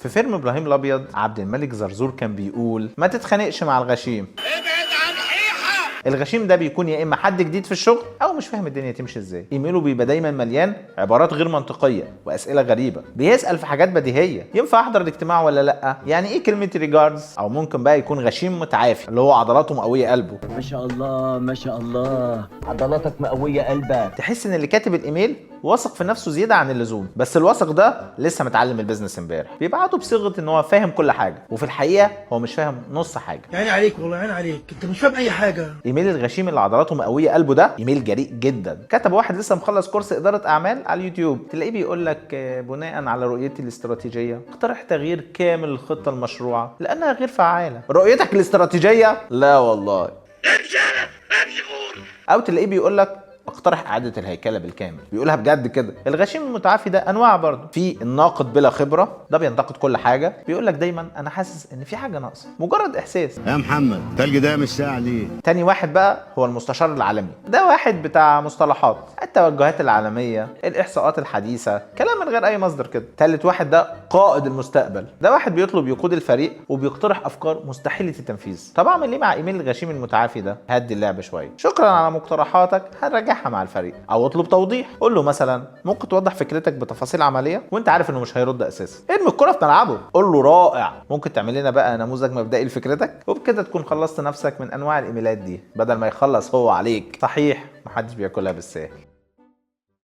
في فيلم ابراهيم الابيض عبد الملك زرزور كان بيقول ما تتخانقش مع الغشيم. الغشيم ده بيكون يا اما حد جديد في الشغل او مش فاهم الدنيا تمشي ازاي. ايميله بيبقى دايما مليان عبارات غير منطقيه واسئله غريبه، بيسال في حاجات بديهيه. ينفع احضر الاجتماع ولا لا؟ يعني ايه كلمه ريجاردز؟ او ممكن بقى يكون غشيم متعافي اللي هو عضلاته مقويه قلبه. ما شاء الله ما شاء الله، عضلاتك مقويه قلبك. تحس ان اللي كاتب الايميل واثق في نفسه زياده عن اللزوم، بس الواثق ده لسه متعلم البيزنس امبارح. بيبعته بصيغه ان هو فاهم كل حاجه، وفي الحقيقه هو مش فاهم نص حاجه. يعني عليك والله، يعني عليك، انت مش فاهم اي حاجه. ايميل الغشيم اللي عضلاته مقويه قلبه ده ايميل جريء جدا. كتب واحد لسه مخلص كورس اداره اعمال على اليوتيوب، تلاقيه بيقول لك بناء على رؤيتي الاستراتيجيه اقترح تغيير كامل الخطه المشروعه لانها غير فعاله. رؤيتك الاستراتيجيه؟ لا والله. او تلاقيه بيقول لك اقترح اعاده الهيكله بالكامل. بيقولها بجد كده. الغشيم المتعافي ده انواع برضه. في الناقد بلا خبره، ده بينتقد كل حاجه، بيقول لك دايما انا حاسس ان في حاجه ناقصه، مجرد احساس. يا محمد تلج ده مش ساعة ليه؟ تاني واحد بقى هو المستشار العالمي. ده واحد بتاع مصطلحات، التوجهات العالميه، الاحصاءات الحديثه، كلام من غير اي مصدر كده. تالت واحد ده قائد المستقبل. ده واحد بيطلب يقود الفريق وبيقترح افكار مستحيله التنفيذ. طب اعمل ايه مع ايميل الغشيم المتعافي ده؟ هدي اللعبه شويه. شكرا على مقترحاتك، هنراجعها مع الفريق. او اطلب توضيح، قول له مثلا ممكن توضح فكرتك بتفاصيل عمليه، وانت عارف انه مش هيرد اساسا. ارمي الكره في ملعبه، قول له رائع، ممكن تعمل لنا بقى نموذج مبدئي لفكرتك. وبكده تكون خلصت نفسك من انواع الايميلات دي، بدل ما يخلص هو عليك. صحيح محدش بياكلها بالساهل.